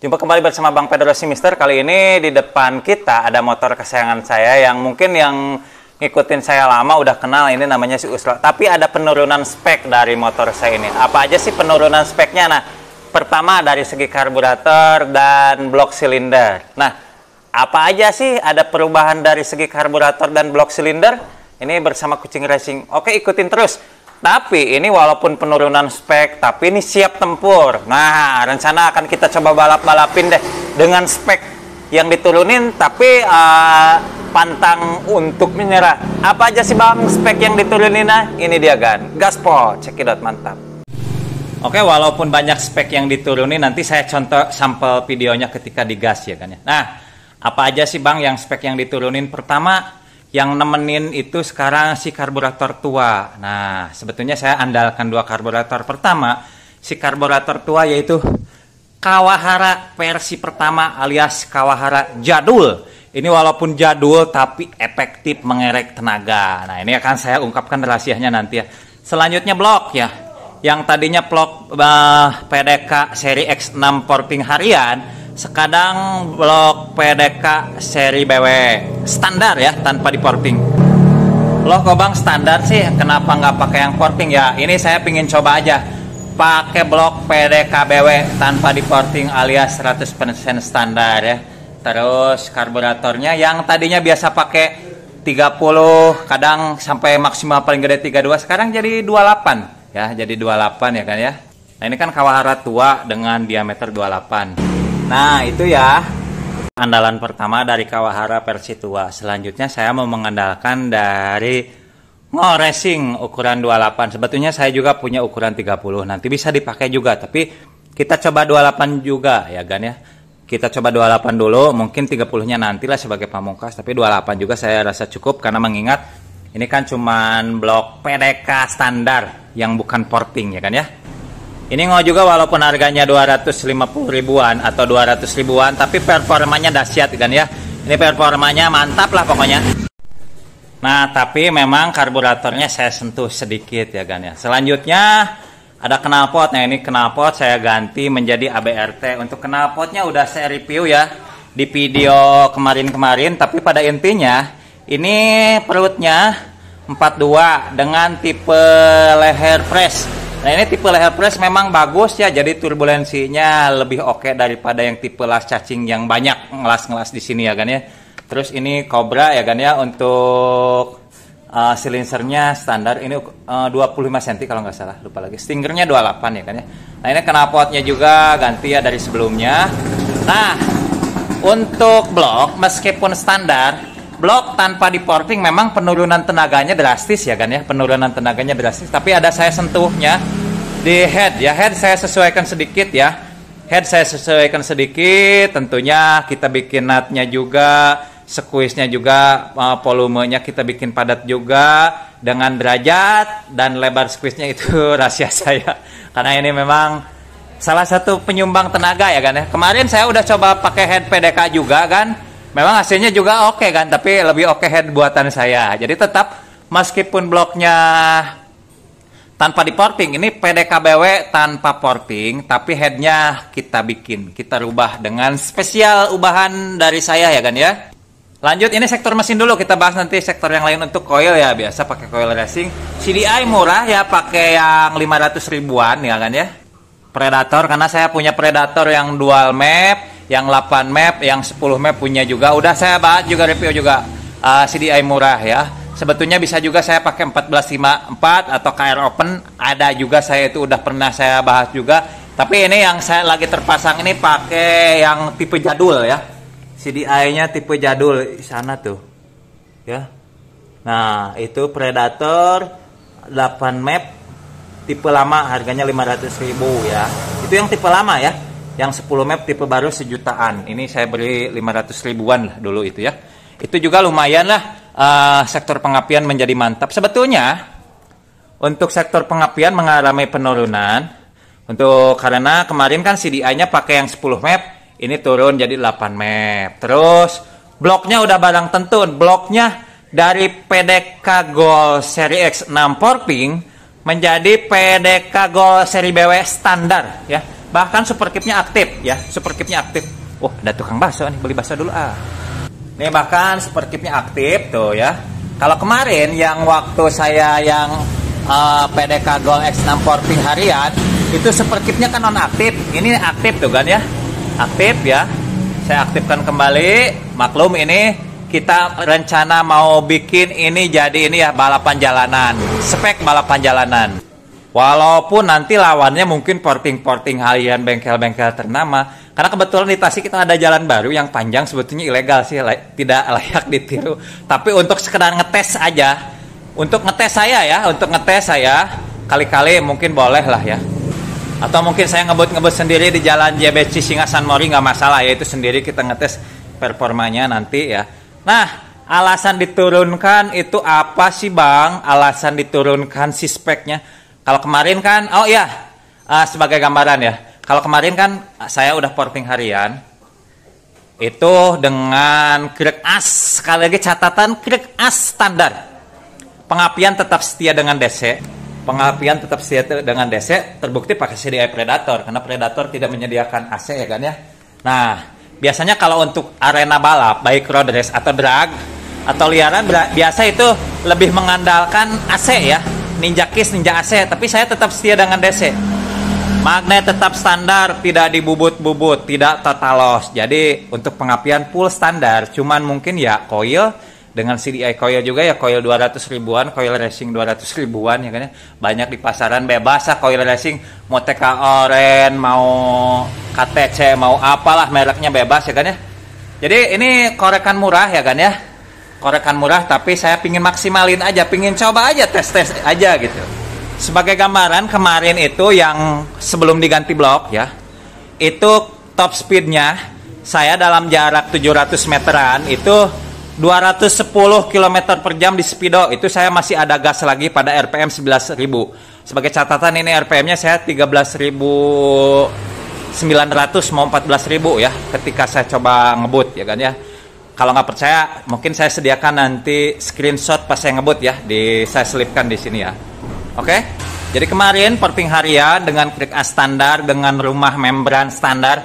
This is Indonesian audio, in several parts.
Jumpa kembali bersama Bang Pedro si Mister. Kali ini di depan kita ada motor kesayangan saya yang mungkin yang ngikutin saya lama udah kenal, ini namanya si Usro. Tapi ada penurunan spek dari motor saya ini. Apa aja sih penurunan speknya? Nah, pertama dari segi karburator dan blok silinder. Nah, apa aja sih ada perubahan dari segi karburator dan blok silinder? Ini bersama Kucing Racing. Oke, ikutin terus. Tapi ini walaupun penurunan spek, tapi ini siap tempur. Nah, rencana akan kita coba balap-balapin deh dengan spek yang diturunin, tapi pantang untuk menyerah. Apa aja sih Bang spek yang diturunin? Nah, ini dia kan. Gaspol, cekidot, mantap. Oke, walaupun banyak spek yang diturunin, nanti saya contoh sampel videonya ketika digas ya kan ya. Nah, apa aja sih Bang yang spek yang diturunin? Pertama, yang nemenin itu sekarang si karburator tua. Nah, sebetulnya saya andalkan dua karburator. Pertama, si karburator tua yaitu Kawahara versi pertama alias Kawahara jadul. Ini walaupun jadul tapi efektif mengerek tenaga. Nah, ini akan saya ungkapkan rahasianya nanti ya. Selanjutnya blok ya. Yang tadinya blok PDK seri X6 porting harian, sekarang blok PDK seri BW standar ya, tanpa diporting. Loh kok Bang standar sih, kenapa nggak pakai yang porting ya? Ini saya pingin coba aja pakai blok PDK BW tanpa diporting alias 100% standar ya. Terus karburatornya yang tadinya biasa pakai 30, kadang sampai maksimal paling gede 32, sekarang jadi 28 ya, jadi 28 ya kan ya. Nah, ini kan Kawahara tua dengan diameter 28. Nah, itu ya andalan pertama dari Kawahara versi tua. Selanjutnya saya mau mengandalkan dari Racing ukuran 28. Sebetulnya saya juga punya ukuran 30. Nanti bisa dipakai juga, tapi kita coba 28 juga ya kan ya. Kita coba 28 dulu, mungkin 30-nya nantilah sebagai pamungkas, tapi 28 juga saya rasa cukup karena mengingat ini kan cuman blok PDK standar yang bukan porting ya kan ya. Ini juga walaupun harganya 250 ribuan atau 200 ribuan, tapi performanya dahsyat kan ya. Ini performanya mantap lah pokoknya. Nah, tapi memang karburatornya saya sentuh sedikit ya kan ya. Selanjutnya ada knalpot. Nah, ini knalpot saya ganti menjadi ABRT. Untuk knalpotnya udah saya review ya di video kemarin-kemarin, tapi pada intinya ini perutnya 42 dengan tipe leher press. Nah, ini tipe leher press memang bagus ya, jadi turbulensinya lebih oke daripada yang tipe las cacing yang banyak ngelas-ngelas di sini ya kan ya. Terus ini Cobra ya kan ya, untuk silinsernya standar ini 25 cm kalau nggak salah, lupa lagi. Stingernya 28 ya kan ya. Nah, ini knalpotnya juga ganti ya dari sebelumnya. Nah, untuk blok meskipun standar, blok tanpa diporting memang penurunan tenaganya drastis ya kan ya, penurunan tenaganya drastis, tapi ada saya sentuhnya di head ya. Head saya sesuaikan sedikit ya, head saya sesuaikan sedikit, tentunya kita bikin nutnya juga, squeeze-nya juga, volumenya kita bikin padat juga dengan derajat dan lebar squeeze-nya itu rahasia saya, karena ini memang salah satu penyumbang tenaga ya kan ya. Kemarin saya udah coba pakai head PDK juga kan, memang hasilnya juga oke kan, tapi lebih oke head buatan saya. Jadi tetap meskipun bloknya tanpa diporting, ini PDKBW tanpa porting, tapi headnya kita bikin, kita rubah dengan spesial ubahan dari saya ya kan ya. Lanjut, ini sektor mesin dulu, kita bahas nanti sektor yang lain. Untuk coil ya, biasa pakai coil racing. CDI murah ya, pakai yang 500 ribuan ya kan ya. Predator, karena saya punya Predator yang dual map, yang 8 map, yang 10 map punya juga. Udah saya bahas juga, review juga CDI murah ya. Sebetulnya bisa juga saya pakai 1454 atau KR Open, ada juga saya itu udah pernah saya bahas juga. Tapi ini yang saya lagi terpasang ini pakai yang tipe jadul ya. CDI-nya tipe jadul di sana tuh. Ya. Nah, itu Predator 8 map tipe lama, harganya 500.000 ya. Itu yang tipe lama ya. Yang 10 map tipe baru sejutaan. Ini saya beli 500 ribuan lah dulu itu ya. Itu juga lumayan lah, sektor pengapian menjadi mantap. Sebetulnya untuk sektor pengapian mengalami penurunan. Karena kemarin kan CDI-nya pakai yang 10 map, ini turun jadi 8 map. Terus bloknya udah barang tentu. Bloknya dari PDK Gold seri X6 porting menjadi PDK Gold seri BW standar ya. Bahkan superkipnya aktif ya, superkipnya aktif. Wah, ada tukang bakso nih, beli bakso dulu ah. Nih bahkan superkipnya aktif tuh ya. Kalau kemarin yang waktu saya yang PDK Gold X6 porting harian itu superkipnya kan non aktif. Ini aktif tuh kan ya, aktif ya. Saya aktifkan kembali. Maklum ini kita rencana mau bikin ini jadi ini ya, balapan jalanan, spek balapan jalanan. Walaupun nanti lawannya mungkin porting harian bengkel-bengkel ternama. Karena kebetulan di Tasik kita ada jalan baru yang panjang, sebetulnya ilegal sih, tidak layak ditiru. Tapi untuk sekedar ngetes aja, untuk ngetes saya, kali-kali mungkin boleh lah ya. Atau mungkin saya ngebut sendiri di jalan JBC Singasan Mori, nggak masalah ya, itu sendiri kita ngetes performanya nanti ya. Nah, alasan diturunkan itu apa sih Bang? Alasan diturunkan si speknya. Kalau kemarin kan, oh iya, sebagai gambaran ya. Kalau kemarin kan saya udah porting harian, itu dengan krek as, sekali lagi catatan krek as standar. Pengapian tetap setia dengan DC. Pengapian tetap setia dengan DC, terbukti pakai CDI Predator, karena Predator tidak menyediakan AC ya kan ya. Nah, biasanya kalau untuk arena balap, baik road race atau drag, atau liaran, biasa itu lebih mengandalkan AC ya. Ninja Kiss, Ninja AC, tapi saya tetap setia dengan DC. Magnet tetap standar, tidak dibubut-bubut, tidak total loss. Jadi untuk pengapian full standar, cuman mungkin ya coil dengan CDI coil juga ya, coil 200 ribuan, coil racing 200 ribuan ya kan ya. Banyak di pasaran bebas lah coil racing, mau TK Oren, mau KTC, mau apalah mereknya bebas ya kan ya. Jadi ini korekan murah ya kan ya. Korekan murah, tapi saya pingin maksimalin aja, pingin coba aja, tes aja gitu. Sebagai gambaran, kemarin itu yang sebelum diganti blok ya, itu top speednya saya dalam jarak 700 meteran itu 210 km per jam di speedo. Itu saya masih ada gas lagi pada RPM 11.000. Sebagai catatan, ini RPM-nya saya 13.900 mau 14.000 ya, ketika saya coba ngebut ya kan ya. Kalau nggak percaya, mungkin saya sediakan nanti screenshot pas saya ngebut ya, saya selipkan di sini ya. Oke? Jadi kemarin porting harian dengan krek as standar, dengan rumah membran standar,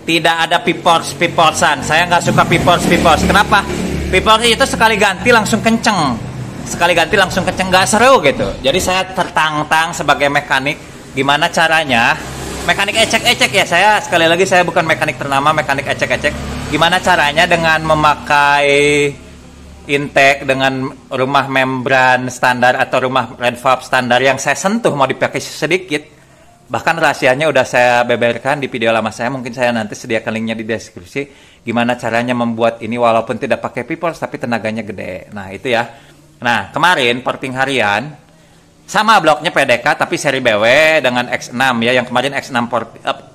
tidak ada piporsan. Saya nggak suka pipors. Kenapa? Pipors itu sekali ganti langsung kenceng, nggak seru gitu. Jadi saya tertantang sebagai mekanik, gimana caranya? Mekanik ecek-ecek ya, sekali lagi saya bukan mekanik ternama, mekanik ecek-ecek. Gimana caranya dengan memakai intake dengan rumah membran standar atau rumah red valve standar yang saya sentuh mau dipakai sedikit. Bahkan rahasianya udah saya beberkan di video lama saya, mungkin saya nanti sediakan linknya di deskripsi. Gimana caranya membuat ini walaupun tidak pakai pipols tapi tenaganya gede. Nah itu ya. Nah kemarin porting harian sama bloknya PDK tapi seri BW dengan X6 ya. Yang kemarin X6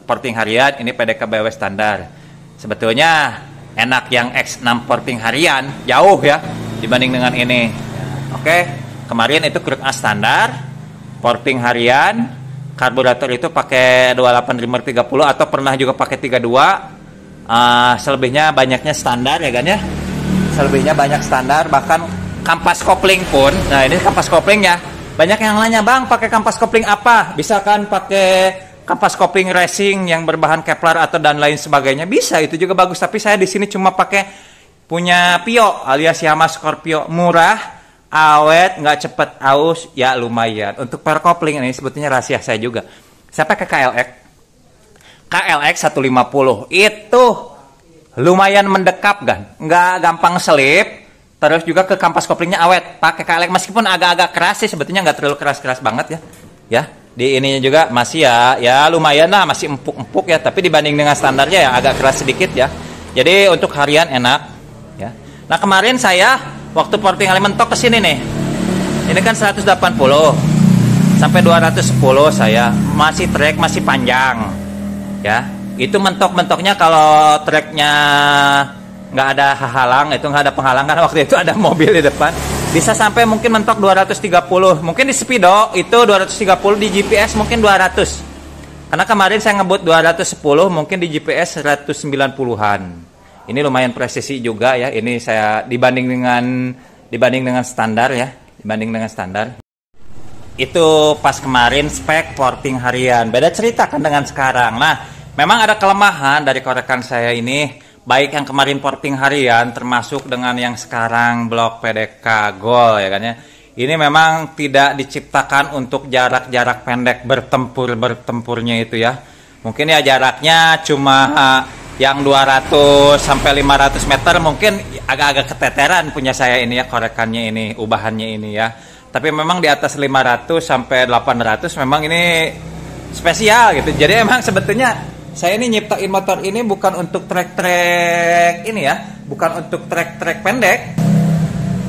porting harian, ini PDK BW standar. Sebetulnya enak yang X6 porting harian, jauh ya dibanding dengan ini. Oke, kemarin itu krek as standar, porting harian, karburator itu pakai 28530 atau pernah juga pakai 32. Selebihnya banyaknya standar ya kan ya. Selebihnya banyak standar, bahkan kampas kopling pun. Nah ini kampas koplingnya. Banyak yang nanya, Bang, pakai kampas kopling apa? Bisa kan pakai kampas kopling racing yang berbahan Kevlar atau dan lain sebagainya? Bisa, itu juga bagus. Tapi saya di sini cuma pakai punya Pio alias Yamaha Scorpio, murah, awet, nggak cepet aus, ya lumayan. Untuk per kopling ini sebetulnya rahasia saya juga. Saya pakai KLX 150. Itu lumayan mendekap kan, nggak gampang selip. Terus juga ke kampas koplingnya awet, pakai KLX meskipun agak-agak keras sih, sebetulnya nggak terlalu keras-keras banget ya. Ya, di ininya juga masih ya lumayan lah, masih empuk-empuk ya, tapi dibanding dengan standarnya ya agak keras sedikit ya. Jadi untuk harian enak ya. Nah, kemarin saya waktu porting kali mentok ke sini nih. Ini kan 180 sampai 210 saya, masih trek masih panjang. Ya, itu mentok-mentoknya kalau treknya nggak ada halang, itu nggak ada penghalang kan waktu itu ada mobil di depan, bisa sampai mungkin mentok 230, mungkin di speedo itu 230, di GPS mungkin 200, karena kemarin saya ngebut 210, mungkin di GPS 190-an. Ini lumayan presisi juga ya, ini saya dibanding dengan standar ya, dibanding dengan standar. itu pas kemarin spek porting harian. Beda cerita kan dengan sekarang. Nah, memang ada kelemahan dari korekan saya ini, baik yang kemarin porting harian termasuk dengan yang sekarang blok PDK Gold ya kan ya. Ini memang tidak diciptakan untuk jarak-jarak pendek bertempurnya itu ya. Mungkin ya jaraknya cuma yang 200 sampai 500 meter, mungkin agak-agak keteteran punya saya ini ya, korekannya ini, ubahannya ini ya. Tapi memang di atas 500 sampai 800 memang ini spesial gitu. Jadi emang sebetulnya saya ini nyiptain motor ini bukan untuk trek-trek ini ya, bukan untuk trek-trek pendek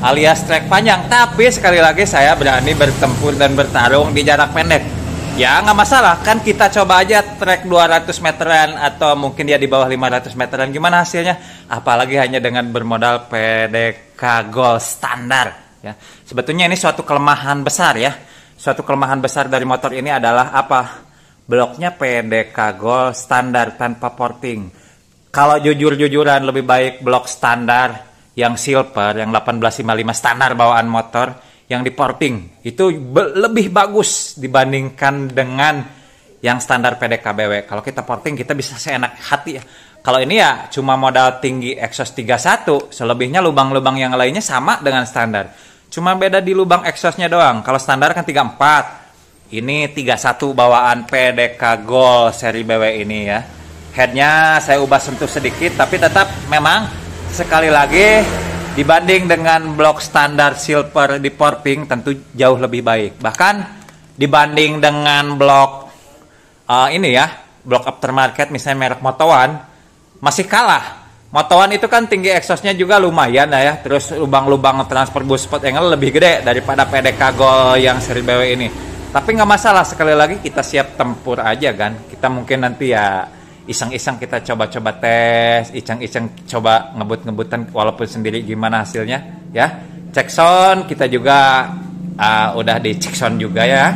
alias trek panjang, tapi sekali lagi saya berani bertempur dan bertarung di jarak pendek. Ya nggak masalah, kan kita coba aja trek 200 meteran atau mungkin dia di bawah 500 meteran, gimana hasilnya? Apalagi hanya dengan bermodal PDK Gold standar. Ya, sebetulnya ini suatu kelemahan besar ya. Suatu kelemahan besar dari motor ini adalah apa? Bloknya PDK Gold standar tanpa porting. Kalau jujur-jujuran lebih baik blok standar yang silver, yang 1855 standar bawaan motor yang di porting. Itu lebih bagus dibandingkan dengan yang standar PDK BW. Kalau kita porting kita bisa seenak hati ya. Kalau ini ya cuma modal tinggi exhaust 31, selebihnya lubang-lubang yang lainnya sama dengan standar. Cuma beda di lubang exhaustnya doang. Kalau standar kan 34. Ini 31 bawaan PDK Gold seri BW ini ya. Headnya saya ubah sentuh sedikit, tapi tetap memang sekali lagi dibanding dengan blok standar silver di porting tentu jauh lebih baik. Bahkan dibanding dengan blok ini ya, blok aftermarket misalnya merek Moto1 masih kalah. Moto1 itu kan tinggi exhaustnya juga lumayan ya, terus lubang-lubang transfer boost spot angle lebih gede daripada PDK Gold yang seri BW ini. Tapi nggak masalah, sekali lagi kita siap tempur aja kan. Kita mungkin nanti ya iseng-iseng kita coba-coba tes, iseng-iseng coba ngebut-ngebutan walaupun sendiri gimana hasilnya ya. Cek sound kita juga udah di cek sound juga ya.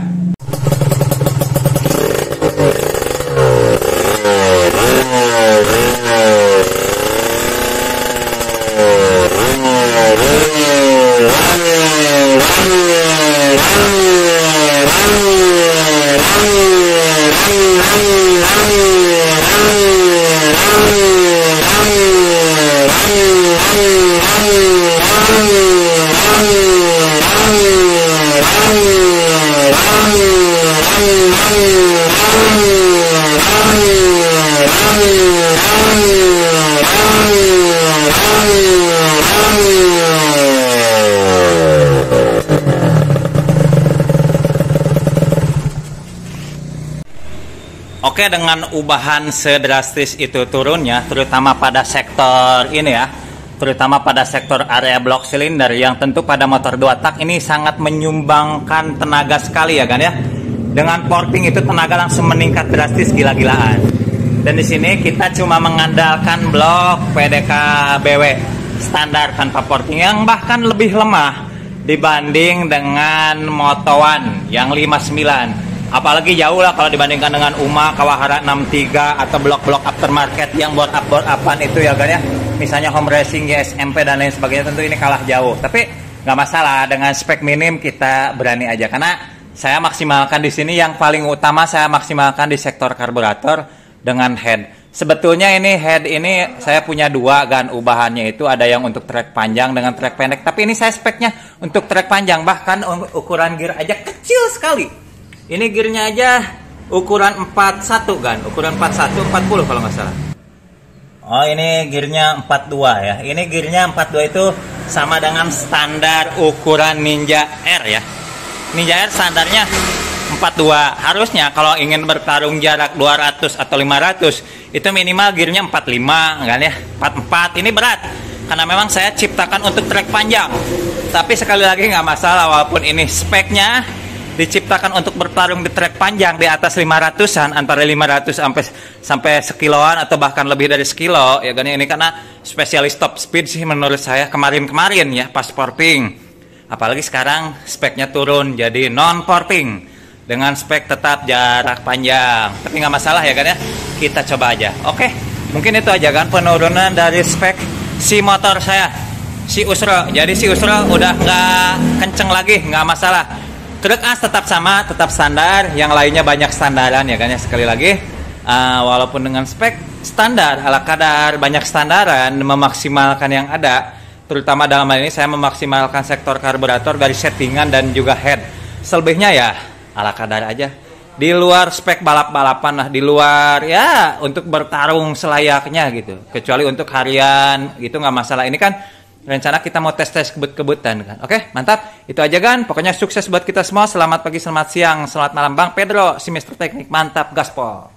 Oke, dengan ubahan sedrastis itu turunnya, terutama pada sektor ini ya, terutama pada sektor area blok silinder yang tentu pada motor 2 tak ini sangat menyumbangkan tenaga sekali ya kan ya. Dengan porting itu tenaga langsung meningkat drastis gila-gilaan. Dan di sini kita cuma mengandalkan blok PDK BW standar tanpa porting yang bahkan lebih lemah dibanding dengan Moto1 yang 59. Apalagi jauh lah kalau dibandingkan dengan UMA, Kawahara 63 atau blok-blok aftermarket yang board up-an itu ya kan ya. Misalnya Home Racing, SMP dan lain sebagainya, tentu ini kalah jauh. Tapi nggak masalah, dengan spek minim kita berani aja. Karena saya maksimalkan di sini yang paling utama, saya maksimalkan di sektor karburator dengan head. Sebetulnya ini head ini saya punya dua kan ubahannya, itu ada yang untuk trek panjang dengan trek pendek. Tapi ini saya speknya untuk trek panjang, bahkan ukuran gear aja kecil sekali. Ini gearnya aja ukuran 41 kan, ukuran 41 40 kalau nggak salah. Oh, ini gearnya 42 ya. Ini gearnya 42 itu sama dengan standar ukuran Ninja R ya. Ninja R standarnya 42. Harusnya kalau ingin bertarung jarak 200 atau 500 itu minimal gearnya 45 kan ya. 44 ini berat karena memang saya ciptakan untuk trek panjang. Tapi sekali lagi nggak masalah, walaupun ini speknya diciptakan untuk bertarung di trek panjang di atas 500-an, antara 500 sampai sekiloan atau bahkan lebih dari sekilo ya kan. Ini karena spesialis top speed sih menurut saya kemarin ya pas porting. Apalagi sekarang speknya turun jadi non porting dengan spek tetap jarak panjang. Tapi nggak masalah ya kan ya, kita coba aja. Oke, mungkin itu aja kan penurunan dari spek si motor saya, si Usro. Jadi si Usro udah nggak kenceng lagi, nggak masalah. Truk as tetap sama, tetap standar. Yang lainnya banyak standaran ya kan ya. Sekali lagi, walaupun dengan spek standar, ala kadar, banyak standaran, memaksimalkan yang ada. Terutama dalam hal ini saya memaksimalkan sektor karburator dari settingan dan juga head. Selebihnya ya ala kadar aja. Di luar spek balap-balapan lah, di luar ya untuk bertarung selayaknya gitu. Kecuali untuk harian gitu nggak masalah. Ini kan rencana kita mau tes-tes kebut-kebutan kan. Oke, mantap. Itu aja kan. Pokoknya sukses buat kita semua. Selamat pagi, selamat siang, selamat malam. Bang Pedro, si Mister Teknik. Mantap, gaspol.